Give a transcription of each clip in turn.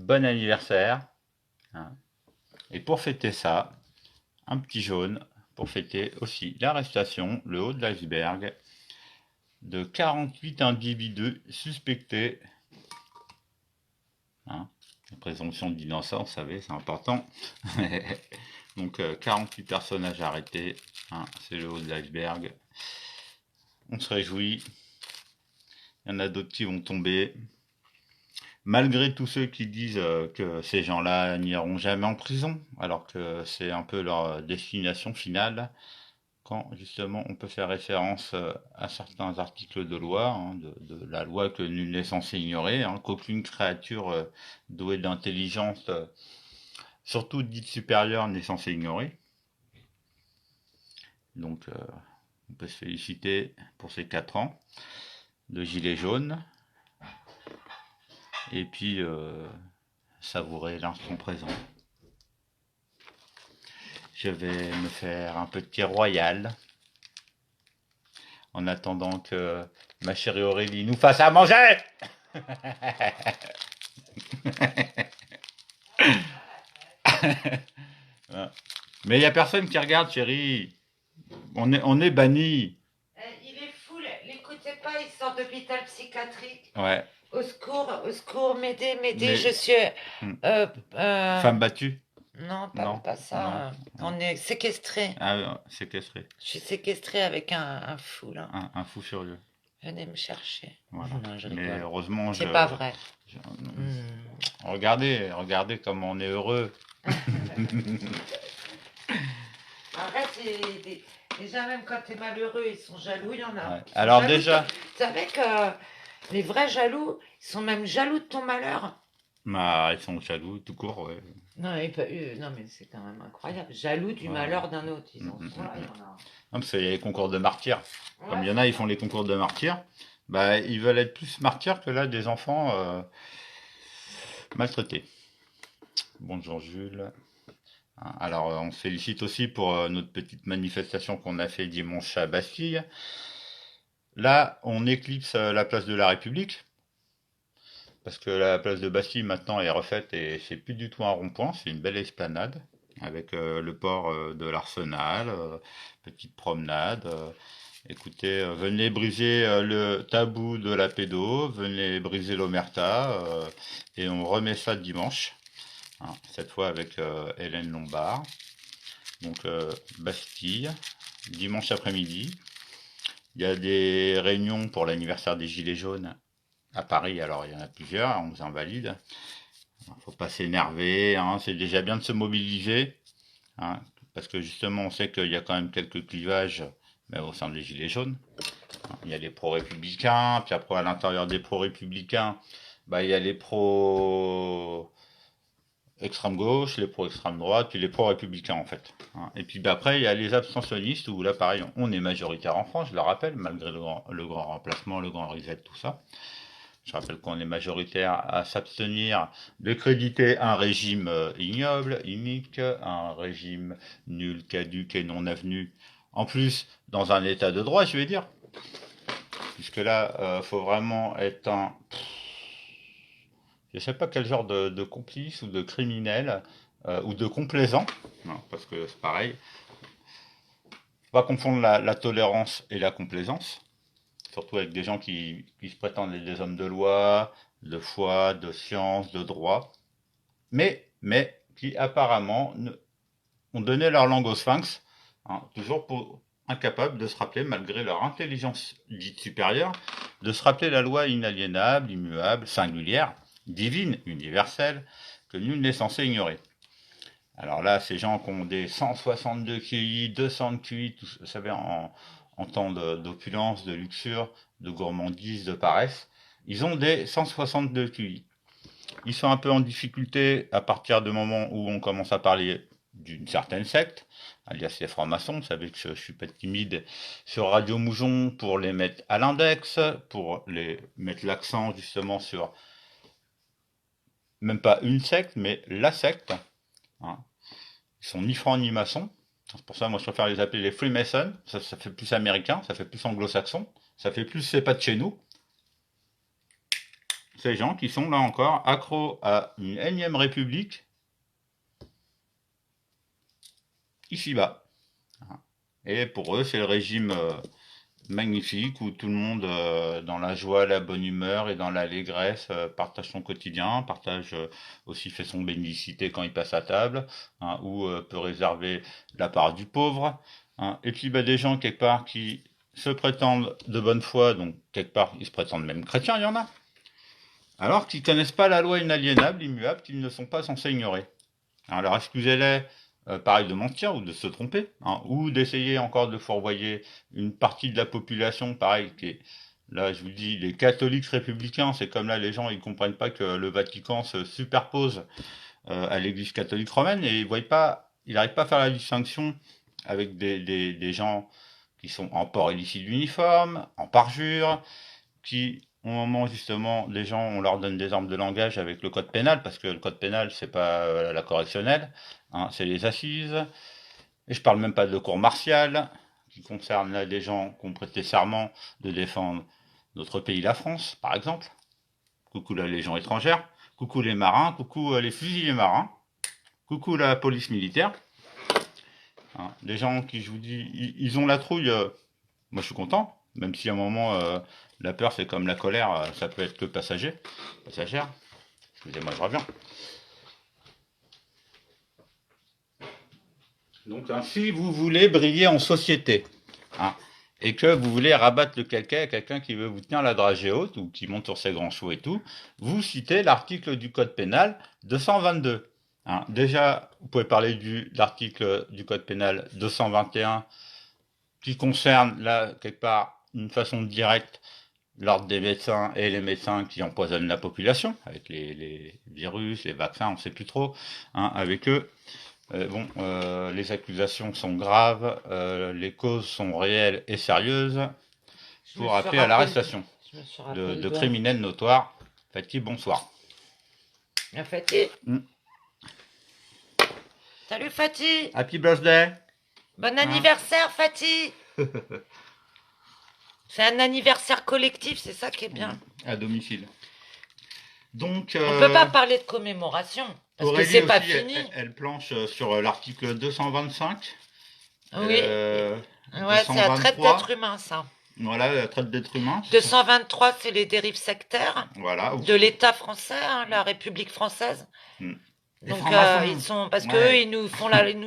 bon anniversaire. Hein. Et pour fêter ça, un petit jaune pour fêter aussi l'arrestation, le haut de l'iceberg, de 48 individus suspectés. Hein. La présomption d'innocence, vous savez, c'est important. Donc 48 personnages arrêtés. Hein. C'est le haut de l'iceberg. On se réjouit. Il y en a d'autres qui vont tomber. Malgré tous ceux qui disent que ces gens-là n'iront jamais en prison, alors que c'est un peu leur destination finale, quand justement on peut faire référence à certains articles de loi, hein, de la loi que nul n'est censé ignorer, hein, qu'aucune créature douée d'intelligence, surtout dite supérieure, n'est censée ignorer. Donc on peut se féliciter pour ces 4 ans de gilet jaune. Et puis savourer l'instant présent. Je vais me faire un petit royal en attendant que ma chérie Aurélie nous fasse à manger. Mais il n'y a personne qui regarde, chérie. On est bannis. Il est fou, l'écoutez pas, il sort d'hôpital psychiatrique. Ouais. Au secours, m'aider, Mais- je suis... Femme battue. Non, Non, pas ça. On est séquestré. Ah, séquestrée. Je suis séquestré avec un fou, là. Un fou furieux. Venez me chercher. Voilà. Non, je Mais rigole. heureusement, C'est pas vrai. Regardez comme on est heureux. Arrête, déjà même quand t'es malheureux, ils sont jaloux, il y en a. Ouais. Ils sont Alors jaloux déjà... Vous savez que les vrais jaloux, ils sont même jaloux de ton malheur. Bah, ils sont jaloux, tout court, ouais. Non, non mais c'est quand même incroyable. Jaloux du malheur d'un autre. Ils en sont là, il y en a. Non, parce qu'il y a les concours de martyrs. Comme il y en a, ils font les concours de martyrs. Bah, ils veulent être plus martyrs que là des enfants maltraités. Bonjour Jules. Alors, on se félicite aussi pour notre petite manifestation qu'on a fait dimanche à Bastille. Là, on éclipse la place de la République. Parce que la place de Bastille maintenant est refaite et c'est plus du tout un rond-point, c'est une belle esplanade avec le port de l'Arsenal, petite promenade. Écoutez, venez briser le tabou de la pédo, venez briser l'omerta et on remet ça dimanche, hein, cette fois avec Hélène Lombard. Donc Bastille, dimanche après-midi. Il y a des réunions pour l'anniversaire des Gilets jaunes à Paris, alors il y en a plusieurs, on vous invalide. Faut pas s'énerver, hein, c'est déjà bien de se mobiliser, hein, parce que justement on sait qu'il y a quand même quelques clivages au sein des Gilets jaunes. Il y a les pro-républicains, puis après à l'intérieur des pro-républicains, il y a les pro-extrême gauche, les pro-extrême droite, puis les pro-républicains en fait. Hein. Et puis après il y a les abstentionnistes, où là pareil on est majoritaire en France, je le rappelle, malgré le grand remplacement, le grand reset, tout ça. Je rappelle qu'on est majoritaire à s'abstenir de créditer un régime ignoble, inique, un régime nul, caduc et non avenu. En plus, dans un état de droit, je vais dire. Puisque là, faut vraiment être un... Je sais pas quel genre de complice ou de criminel ou de complaisant. Non, parce que c'est pareil. Faut pas confondre la tolérance et la complaisance. Surtout avec des gens qui se prétendent être des hommes de loi, de foi, de science, de droit, mais qui apparemment ont donné leur langue au sphinx, hein, toujours incapables de se rappeler, malgré leur intelligence dite supérieure, de se rappeler la loi inaliénable, immuable, singulière, divine, universelle, que nul n'est censé ignorer. Alors là, ces gens qui ont des 162 QI, 200 QI, vous savez, en temps d'opulence, de luxure, de gourmandise, de paresse, ils ont des 162 QI. Ils sont un peu en difficulté à partir du moment où on commence à parler d'une certaine secte, alias les francs-maçons. Vous savez que je suis pas timide sur Radio Moujon pour les mettre à l'index, pour les mettre l'accent justement sur même pas une secte, mais la secte. Hein. Ils sont ni francs ni maçons. C'est pour ça, moi, je préfère les appeler les Freemasons. Ça fait plus américain, ça fait plus anglo-saxon, ça fait plus c'est pas de chez nous. ces gens qui sont là encore accros à une énième république ici-bas. Et pour eux, c'est le régime magnifique où tout le monde, dans la joie, la bonne humeur et dans l'allégresse, partage son quotidien, partage aussi fait son bénicité quand il passe à table, hein, ou peut réserver la part du pauvre. Hein. Et puis des gens quelque part qui se prétendent de bonne foi, donc quelque part ils se prétendent même chrétiens, il y en a, alors qu'ils connaissent pas la loi inaliénable, immuable, qu'ils ne sont pas censés ignorer. Alors excusez-les, pareil, de mentir ou de se tromper, hein, ou d'essayer encore de fourvoyer une partie de la population, pareil, qui est, là je vous dis, les catholiques républicains, c'est comme là les gens ils comprennent pas que le Vatican se superpose à l'église catholique romaine et ils n'arrivent pas à faire la distinction avec des gens qui sont en port illicite d'uniforme, en parjure, qui au moment justement des gens, on leur donne des armes de langage avec le code pénal, parce que le code pénal c'est pas la correctionnelle, hein, c'est les assises, et je parle même pas de cour martiale, qui concerne là des gens qui ont prêté serment de défendre notre pays, la France, par exemple. Coucou la Légion étrangère, coucou les marins, coucou les fusiliers marins, coucou la police militaire. Hein, des gens qui, je vous dis, ils ont la trouille, moi je suis content, même si à un moment, la peur c'est comme la colère, ça peut être que passagère. Excusez-moi, je reviens. Donc, hein, si vous voulez briller en société, hein, et que vous voulez rabattre le quelqu'un qui veut vous tenir la dragée haute, ou qui monte sur ses grands chevaux et tout, vous citez l'article du Code pénal 222. Hein. Déjà, vous pouvez parler de l'article du Code pénal 221, qui concerne, là, quelque part, une façon directe, l'ordre des médecins et les médecins qui empoisonnent la population, avec les virus, les vaccins, on ne sait plus trop, hein, avec eux. Les accusations sont graves, les causes sont réelles et sérieuses pour appeler à l'arrestation de criminels notoires. Fatih, bonsoir. Fatih. Salut Fatih. Happy birthday. Bon anniversaire Fatih. C'est un anniversaire collectif, c'est ça qui est bien. À domicile. Donc, on peut pas parler de commémoration. Parce Aurélie que c'est pas fini. Elle planche sur l'article 225. Oui. Ouais, c'est la traite d'être humain, ça. Voilà, la traite d'être humain. 223, c'est les dérives sectaires. Voilà. De l'État français, hein, la République française. Donc, ils sont. Parce qu'eux, ils nous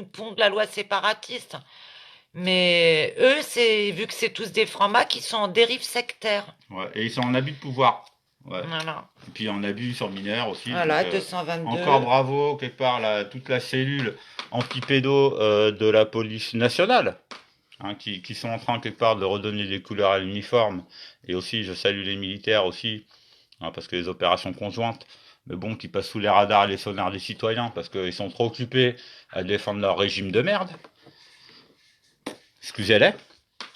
pondent la loi séparatiste. Mais eux, vu que c'est tous des francs-macs, qui sont en dérive sectaire. Ouais, et ils sont en abus de pouvoir. Ouais. Voilà. Et puis en abus sur mineurs aussi. Voilà, donc, 222. Encore bravo, quelque part, toute la cellule anti-pédo de la police nationale, hein, qui sont en train, quelque part, de redonner des couleurs à l'uniforme. Et aussi, je salue les militaires aussi, hein, parce que les opérations conjointes, mais bon, qui passent sous les radars et les sonars des citoyens, parce qu'ils sont trop occupés à défendre leur régime de merde. Excusez-les.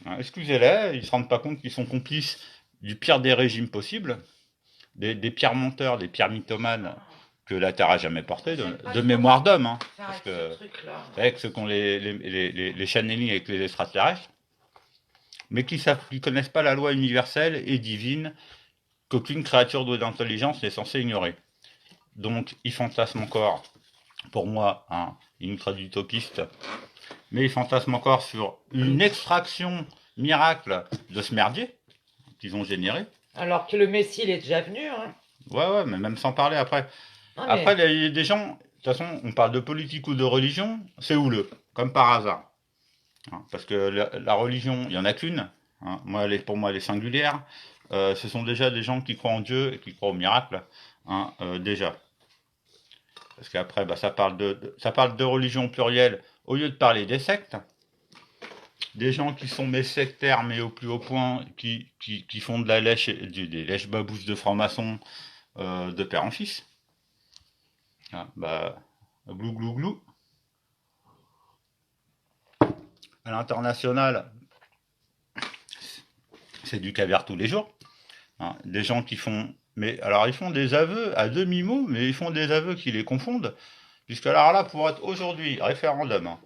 Hein, excusez-les, ils ne se rendent pas compte qu'ils sont complices du pire des régimes possibles. Des pires menteurs, des pires mythomanes que la Terre a jamais porté, de mémoire d'homme, hein, parce que avec ceux qui ont les channeling avec les extraterrestres, mais qui connaissent pas la loi universelle et divine qu'aucune créature douée d'intelligence n'est censée ignorer. Donc ils fantasment encore, pour moi, hein, une ultra-utopiste, mais ils fantasment encore sur une extraction miracle de ce merdier qu'ils ont généré. Alors que le Messie, il est déjà venu. Hein. Ouais, mais même sans parler après. Non, mais... Après, il y a des gens, de toute façon, on parle de politique ou de religion, c'est houleux, comme par hasard. Hein, parce que la religion, il n'y en a qu'une. Hein, pour moi, elle est singulière. Ce sont déjà des gens qui croient en Dieu et qui croient au miracle. Hein, déjà. Parce qu'après, ça parle de religion plurielle au lieu de parler des sectes. Des gens qui sont sectaires, mais au plus haut point, qui font de la lèche, des lèches-babouches de francs-maçons de père en fils. Ah, glou, glou, glou. À l'international, c'est du caviar tous les jours. Hein, des gens qui font... Mais alors, ils font des aveux à demi-mot, mais ils font des aveux qui les confondent. Puisque alors là, pour être aujourd'hui référendum, hein,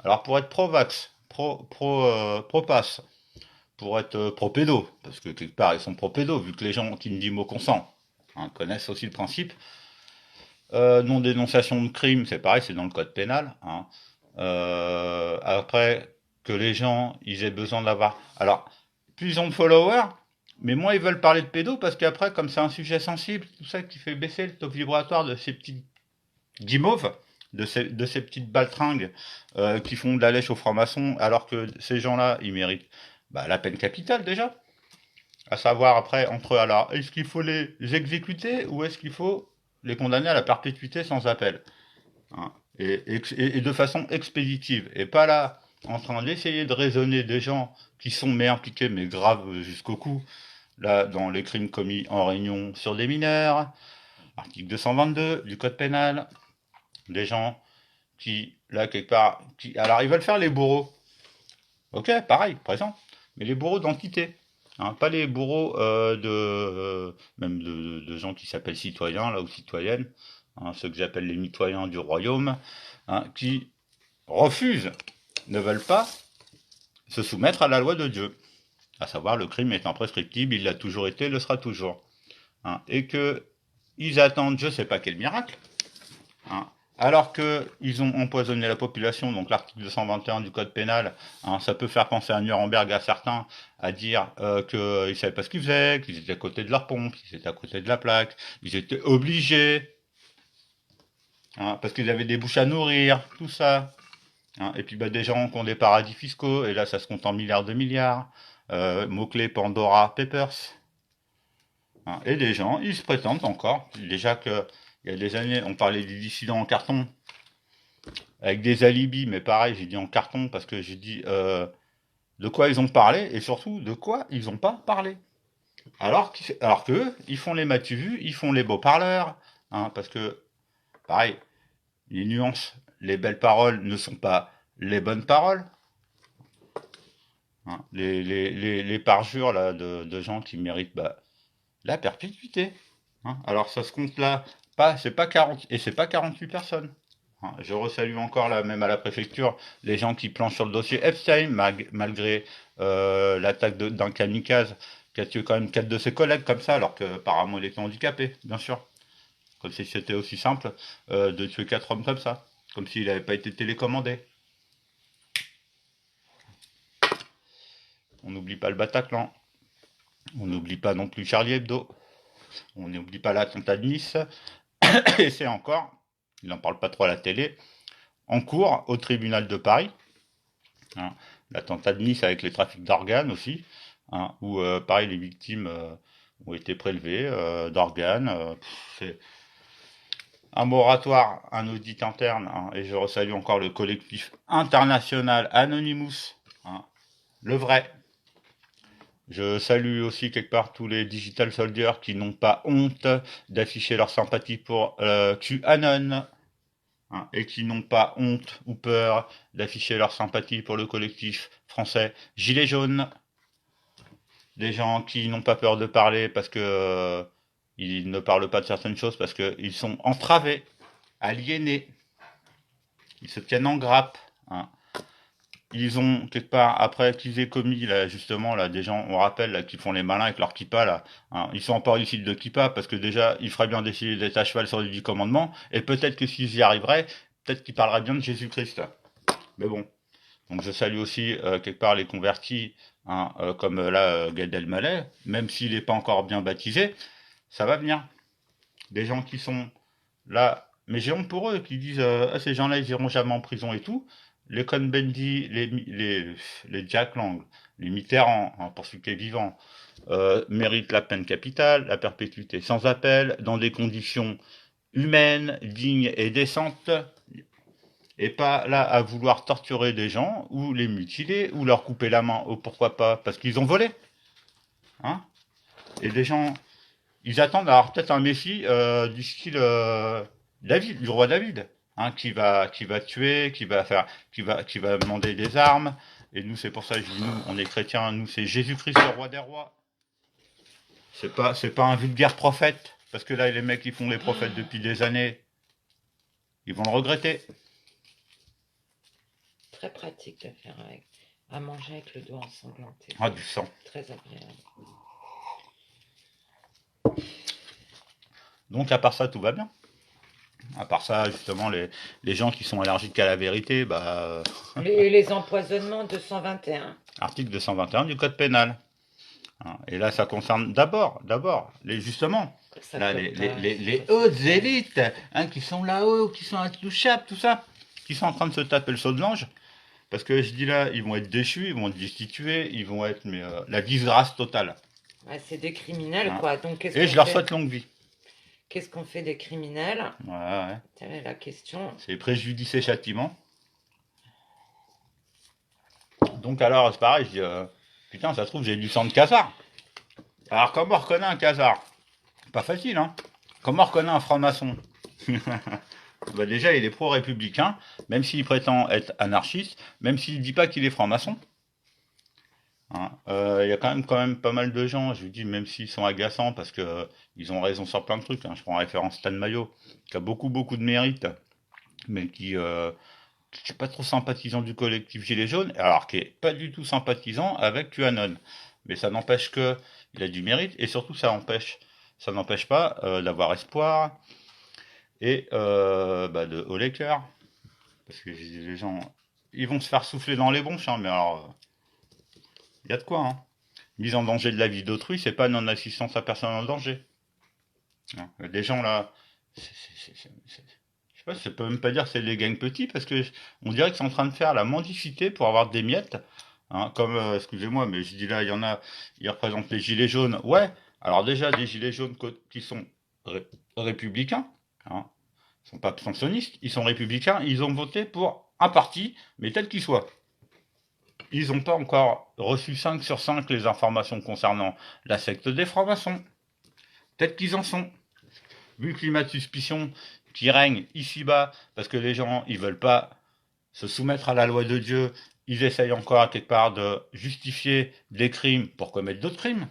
alors pour être pro-vax, pro-pass, pour être pro-pédo, parce que quelque part ils sont pro-pédo, vu que les gens qui ne disent mot consent, hein, connaissent aussi le principe. Non-dénonciation de crime, c'est pareil, c'est dans le code pénal. Hein. Après, que les gens, ils aient besoin d'avoir... Alors, plus ils ont de followers, mais moins ils veulent parler de pédos, parce qu'après, comme c'est un sujet sensible, tout ça qui fait baisser le taux vibratoire de ces petits guimauves, de ces petites baltringues qui font de la lèche aux francs-maçons, alors que ces gens-là, ils méritent la peine capitale déjà. À savoir après, entre eux, alors, est-ce qu'il faut les exécuter ou est-ce qu'il faut les condamner à la perpétuité sans appel, hein, et de façon expéditive, et pas là, en train d'essayer de raisonner des gens qui sont mais impliqués, mais graves jusqu'au cou, là, dans les crimes commis en réunion sur des mineurs, article 222 du code pénal, des gens qui, là, quelque part, alors ils veulent faire les bourreaux, ok, pareil, présent, mais les bourreaux d'entité. Hein, pas les bourreaux même de gens qui s'appellent citoyens là ou citoyennes, hein, ceux que j'appelle les mitoyens du royaume, hein, qui refusent, ne veulent pas se soumettre à la loi de Dieu, à savoir le crime est imprescriptible, il l'a toujours été, le sera toujours, hein, et que ils attendent je sais pas quel miracle, hein, alors qu'ils ont empoisonné la population, donc l'article 221 du code pénal, hein, ça peut faire penser à Nuremberg à certains, à dire qu'ils ne savaient pas ce qu'ils faisaient, qu'ils étaient à côté de leur pompe, qu'ils étaient à côté de la plaque, ils étaient obligés, hein, parce qu'ils avaient des bouches à nourrir, tout ça. Hein, et puis des gens qui ont des paradis fiscaux, et là ça se compte en milliards de milliards, mots-clés Pandora Papers. Hein, et des gens, ils se prétendent encore, déjà que il y a des années, on parlait des dissidents en carton, avec des alibis, mais pareil, j'ai dit en carton parce que j'ai dit de quoi ils ont parlé et surtout de quoi ils n'ont pas parlé. Alors qu'eux, ils font les m'as-tu vu, ils font les beaux parleurs, hein, parce que, pareil, les nuances, les belles paroles ne sont pas les bonnes paroles. Hein, les parjures là, de gens qui méritent la perpétuité. Hein. Alors ça se compte là, c'est pas 40, et c'est pas 48 personnes. Hein. Je resalue encore là, même à la préfecture, les gens qui planchent sur le dossier Epstein, malgré l'attaque d'un kamikaze qui a tué quand même 4 de ses collègues comme ça, alors qu'apparemment il était handicapé, bien sûr. Comme si c'était aussi simple de tuer 4 hommes comme ça, comme s'il n'avait pas été télécommandé. On n'oublie pas le Bataclan, on n'oublie pas non plus Charlie Hebdo, on n'oublie pas l'attentat de Nice, et c'est encore, il n'en parle pas trop à la télé, en cours au tribunal de Paris, hein, l'attentat de Nice avec les trafics d'organes aussi, hein, où pareil les victimes ont été prélevées d'organes, c'est un moratoire, un audit interne, hein, et je resalue encore le collectif international Anonymous, hein, le vrai. Je salue aussi quelque part tous les digital soldiers qui n'ont pas honte d'afficher leur sympathie pour QAnon, hein, et qui n'ont pas honte ou peur d'afficher leur sympathie pour le collectif français Gilets jaunes. Des gens qui n'ont pas peur de parler parce que ils ne parlent pas de certaines choses parce qu'ils sont entravés, aliénés, ils se tiennent en grappe. Hein. Ils ont quelque part après qu'ils aient commis là justement là des gens on rappelle là qui font les malins avec leur kippa là, hein, ils sont en port illicite de kippa parce que déjà il ferait bien d'essayer d'être à cheval sur les 10 commandements et peut-être que s'ils y arriveraient peut-être qu'ils parleraient bien de Jésus-Christ. Mais bon, donc je salue aussi quelque part les convertis, hein, comme là Gad Elmaleh, même s'il n'est pas encore bien baptisé, ça va venir. Des gens qui sont là, mais j'ai honte pour eux, qui disent ah, ces gens-là ils iront jamais en prison et tout. Les Cohn-Bendit, les Jack Lang, les Mitterrand, hein, pour ceux qui est vivant, méritent la peine capitale, la perpétuité sans appel, dans des conditions humaines, dignes et décentes, et pas là à vouloir torturer des gens, ou les mutiler, ou leur couper la main, ou pourquoi pas, parce qu'ils ont volé. Hein, et des gens, ils attendent alors peut-être un messie du style David, du roi David, hein, qui va tuer, qui va demander des armes. Et nous, c'est pour ça que je dis nous, on est chrétiens, nous c'est Jésus-Christ le roi des rois. C'est pas un vulgaire prophète, parce que là les mecs qui font les prophètes depuis des années, ils vont le regretter. Très pratique de faire à manger avec le doigt ensanglanté. Ah, du sang. Très agréable. Donc à part ça, tout va bien. À part ça, justement, les gens qui sont allergiques à la vérité, bah, Les empoisonnements 221. article 221 du Code pénal. Hein. Et là, ça concerne d'abord, justement, Ça là, peut pas. les hautes élites, hein, qui sont là-haut, qui sont intouchables, tout ça, qui sont en train de se taper le saut de l'ange. Parce que je dis là, ils vont être déchus, ils vont être destitués, ils vont être la disgrâce totale. Ouais, c'est des criminels, Hein. quoi. Donc, Et je leur souhaite longue vie. Qu'est-ce qu'on fait des criminels? Ouais. C'est la question. C'est préjudice et châtiment. Donc alors, c'est pareil, je dis, putain, ça se trouve, j'ai du sang de casard. Alors, comment on reconnaît un casard? Pas facile, hein. Comment on reconnaît un franc-maçon? Bah déjà, il est pro-républicain, même s'il prétend être anarchiste, même s'il dit pas qu'il est franc-maçon. Hein. Il y a quand même pas mal de gens, je vous dis, même s'ils sont agaçants, parce que ils ont raison sur plein de trucs. Hein. Je prends en référence Stan Mayo, qui a beaucoup de mérite, mais qui n'est pas trop sympathisant du collectif Gilets jaunes, alors qui est pas du tout sympathisant avec QAnon. Mais ça n'empêche que il a du mérite, et surtout ça n'empêche pas d'avoir espoir et de haut les cœurs. Parce que les gens, ils vont se faire souffler dans les bons champs, mais alors, il y a de quoi, hein. Mise en danger de la vie d'autrui, c'est pas non-assistance à personne en danger. Hein. Les gens là, je sais pas, ça peut même pas dire que c'est des gangs petits, parce que on dirait qu'ils sont en train de faire la mendicité pour avoir des miettes. Hein, comme, excusez-moi, mais je dis là, il y en a, ils représentent les gilets jaunes. Ouais, alors déjà, des gilets jaunes qui sont républicains, hein, ils sont pas abstentionnistes, ils sont républicains, ils ont voté pour un parti, mais tel qu'il soit. Ils n'ont pas encore reçu 5 sur 5 les informations concernant la secte des francs-maçons. Peut-être qu'ils en sont. Vu le climat de suspicion qui règne ici-bas, parce que les gens, ils veulent pas se soumettre à la loi de Dieu, ils essayent encore à quelque part de justifier des crimes pour commettre d'autres crimes.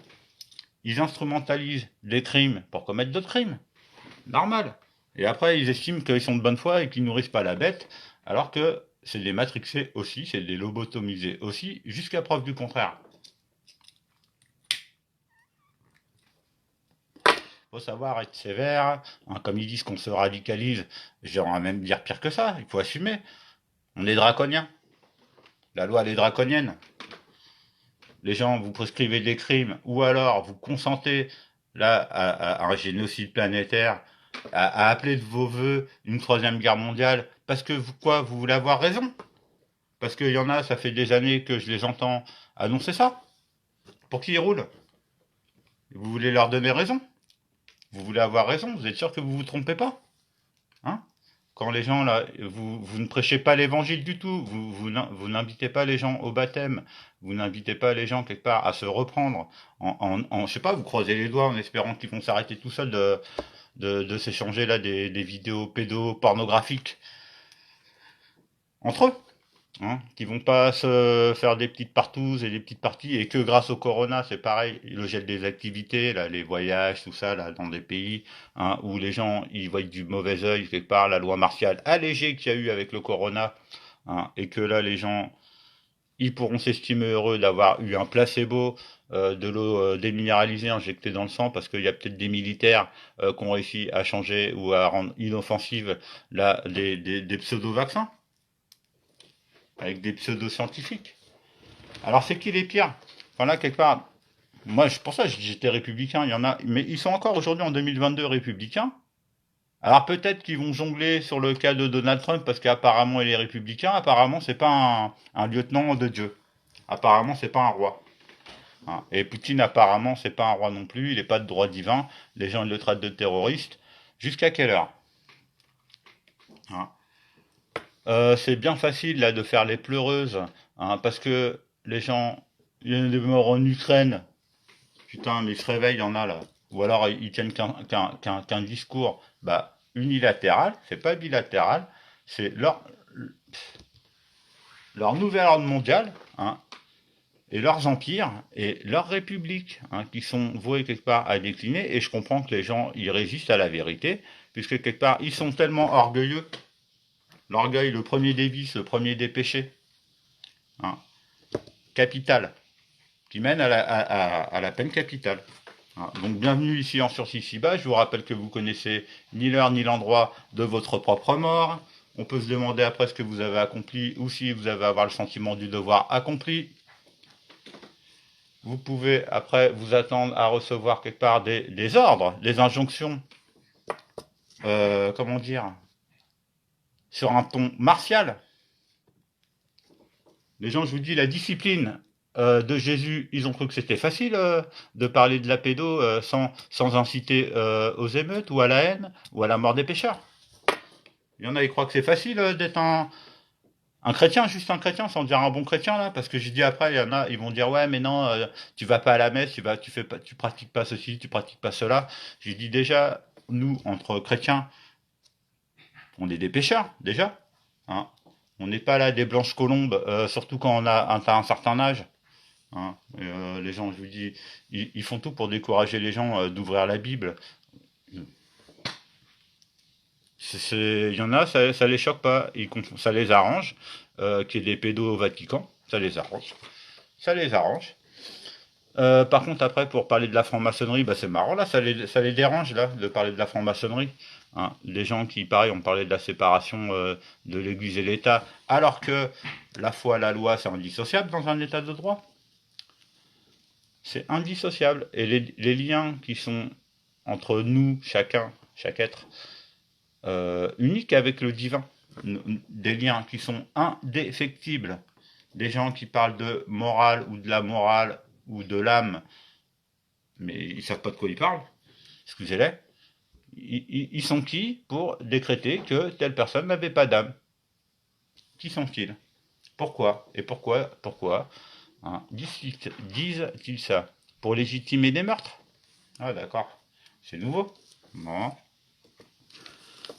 Ils instrumentalisent des crimes pour commettre d'autres crimes. Normal. Et après, ils estiment qu'ils sont de bonne foi et qu'ils nourrissent pas la bête, alors que c'est des matrixés aussi, c'est des lobotomisés aussi, jusqu'à preuve du contraire. Faut savoir être sévère, hein, comme ils disent qu'on se radicalise, j'aimerais même dire pire que ça, il faut assumer. On est draconien. La loi, elle est draconienne. Les gens, vous prescrivez des crimes, ou alors vous consentez là à un génocide planétaire, à appeler de vos voeux une troisième guerre mondiale, parce que vous voulez avoir raison. Parce qu'il y en a, ça fait des années que je les entends annoncer ça. Pour qu'ils roulent. Vous voulez leur donner raison. Vous voulez avoir raison, vous êtes sûr que vous vous trompez pas, hein? Quand les gens là, vous ne prêchez pas l'évangile du tout, vous n'invitez pas les gens au baptême, vous n'invitez pas les gens quelque part à se reprendre, je sais pas, vous croisez les doigts en espérant qu'ils vont s'arrêter tout seuls de s'échanger là des vidéos pédopornographiques entre eux. Hein, qui vont pas se faire des petites partous et des petites parties, et que grâce au corona, c'est pareil, le gel des activités, là, les voyages, tout ça, là, dans des pays, hein, où les gens, ils voient du mauvais œil, quelque part, la loi martiale allégée qu'il y a eu avec le corona, hein, et que là, les gens, ils pourront s'estimer heureux d'avoir eu un placebo, de l'eau déminéralisée injectée dans le sang, parce qu'il y a peut-être des militaires qui ont réussi à changer ou à rendre inoffensives là, des pseudo-vaccins avec des pseudo-scientifiques. Alors c'est qui les pires? Enfin là, quelque part, moi pour ça j'étais républicain, il y en a, mais ils sont encore aujourd'hui en 2022 républicains. Alors peut-être qu'ils vont jongler sur le cas de Donald Trump parce qu'apparemment il est républicain, apparemment c'est pas un lieutenant de Dieu. Apparemment c'est pas un roi. Hein. Et Poutine apparemment c'est pas un roi non plus, il n'est pas de droit divin, les gens ils le traitent de terroriste. Jusqu'à quelle heure? Hein. C'est bien facile là de faire les pleureuses, hein, parce que les gens, il y en a des morts en Ukraine, putain, mais ils se réveillent, il y en a là. Ou alors ils tiennent qu'un discours unilatéral, c'est pas bilatéral, c'est leur nouvel ordre mondial, hein, et leurs empires et leurs républiques, hein, qui sont voués quelque part à décliner, et je comprends que les gens ils résistent à la vérité, puisque quelque part ils sont tellement orgueilleux. L'orgueil, le premier des vices, le premier des péchés. Hein. Capital. Qui mène à la peine capitale. Voilà. Donc bienvenue ici en Sursis ici-bas. Je vous rappelle que vous connaissez ni l'heure ni l'endroit de votre propre mort. On peut se demander après ce que vous avez accompli ou si vous avez avoir le sentiment du devoir accompli. Vous pouvez après vous attendre à recevoir quelque part des ordres, des injonctions, comment dire, sur un ton martial. Les gens, je vous dis, la discipline de Jésus, ils ont cru que c'était facile de parler de la pédo sans inciter aux émeutes ou à la haine ou à la mort des pécheurs. Il y en a, ils croient que c'est facile d'être un chrétien, juste un chrétien, sans dire un bon chrétien, là, parce que j'ai dit après, il y en a, ils vont dire, ouais, mais non, tu vas pas à la messe, tu pratiques pas ceci, tu pratiques pas cela. J'ai dit déjà, nous, entre chrétiens, on est des pécheurs, déjà, hein. On n'est pas là des blanches colombes, surtout quand on a un certain âge. Hein. Les gens, je vous dis, ils font tout pour décourager les gens d'ouvrir la Bible. Il y en a, ça les choque pas, ça les arrange, qu'il y ait des pédos au Vatican, ça les arrange. Ça les arrange. Par contre, après, pour parler de la franc-maçonnerie, bah, c'est marrant, là, ça les dérange, là, de parler de la franc-maçonnerie. Hein. Les gens qui, pareil, ont parlé de la séparation de l'Église et l'État, alors que la foi, la loi, c'est indissociable dans un État de droit. C'est indissociable. Et les liens qui sont entre nous, chacun, chaque être, unique avec le divin, des liens qui sont indéfectibles. Des gens qui parlent de morale ou de la morale ou de l'âme, mais ils savent pas de quoi ils parlent, excusez-les, ils sont qui pour décréter que telle personne n'avait pas d'âme? Qui sont-ils? Pourquoi? Et pourquoi hein, disent-ils ça? Pour légitimer des meurtres? Ah d'accord, c'est nouveau. Bon.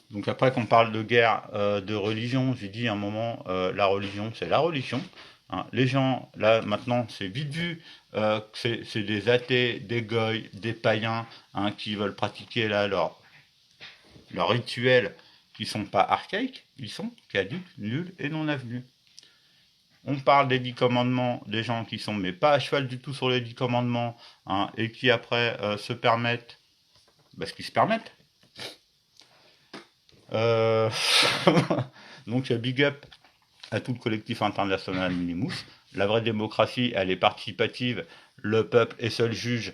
Donc après qu'on parle de guerre, de religion, j'ai dit à un moment, la religion, c'est la religion. Hein. Les gens, là, maintenant, c'est vite vu que c'est des athées, des goïs, des païens, hein, qui veulent pratiquer là leurs rituels qui sont pas archaïques, ils sont caducs, nuls et non avenus. On parle des 10 commandements, des gens qui sont mais pas à cheval du tout sur les 10 commandements, hein, et qui après se permettent, ce qu'ils se permettent. Donc big up à tout le collectif international Minimus. La vraie démocratie, elle est participative. Le peuple est seul juge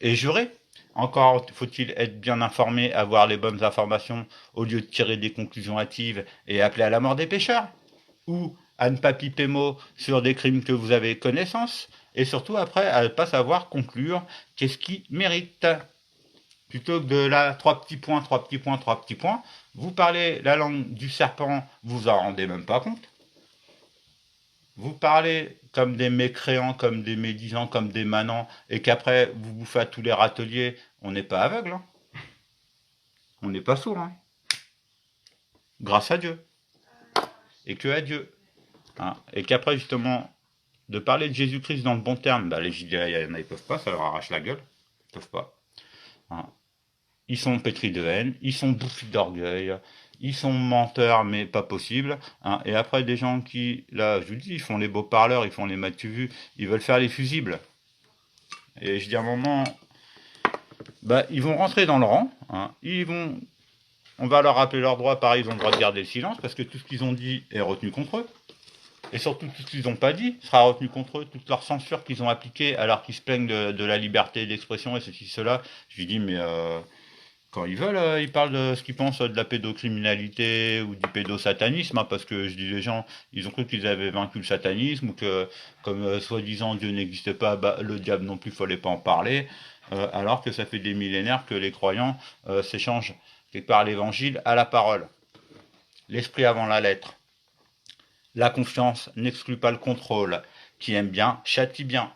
et juré. Encore faut-il être bien informé, avoir les bonnes informations, au lieu de tirer des conclusions hâtives et appeler à la mort des pécheurs. Ou à ne pas piper mot sur des crimes que vous avez connaissance. Et surtout après, à ne pas savoir conclure qu'est-ce qui mérite. Plutôt que de là, 3 petits points, vous parlez la langue du serpent, vous en rendez même pas compte. Vous parlez comme des mécréants, comme des médisants, comme des manants, et qu'après vous bouffez à tous les râteliers, on n'est pas aveugle. Hein. On n'est pas sourd. Hein. Grâce à Dieu. Et que à Dieu. Hein. Et qu'après, justement, de parler de Jésus-Christ dans le bon terme, les gilets, il y en a, ils peuvent pas, ça leur arrache la gueule. Ils peuvent pas. Hein. Ils sont pétris de haine, ils sont bouffis d'orgueil, ils sont menteurs, mais pas possible. Hein. Et après, des gens qui, là, je vous dis, ils font les beaux parleurs, ils font les m'as-tu-vu, ils veulent faire les fusibles. Et je dis à un moment, ils vont rentrer dans le rang, hein. On va leur rappeler leurs droits, pareil, ils ont le droit de garder le silence, parce que tout ce qu'ils ont dit est retenu contre eux. Et surtout, tout ce qu'ils n'ont pas dit sera retenu contre eux, toute leur censure qu'ils ont appliquée, alors qu'ils se plaignent de la liberté d'expression et ceci, cela. Je lui dis, mais quand ils veulent, ils parlent de ce qu'ils pensent de la pédocriminalité ou du pédosatanisme, hein, parce que je dis, les gens, ils ont cru qu'ils avaient vaincu le satanisme, ou que, comme soi-disant Dieu n'existait pas, le diable non plus, il fallait pas en parler, alors que ça fait des millénaires que les croyants s'échangent quelque part l'évangile à la parole. L'esprit avant la lettre. La confiance n'exclut pas le contrôle. Qui aime bien, châtie bien.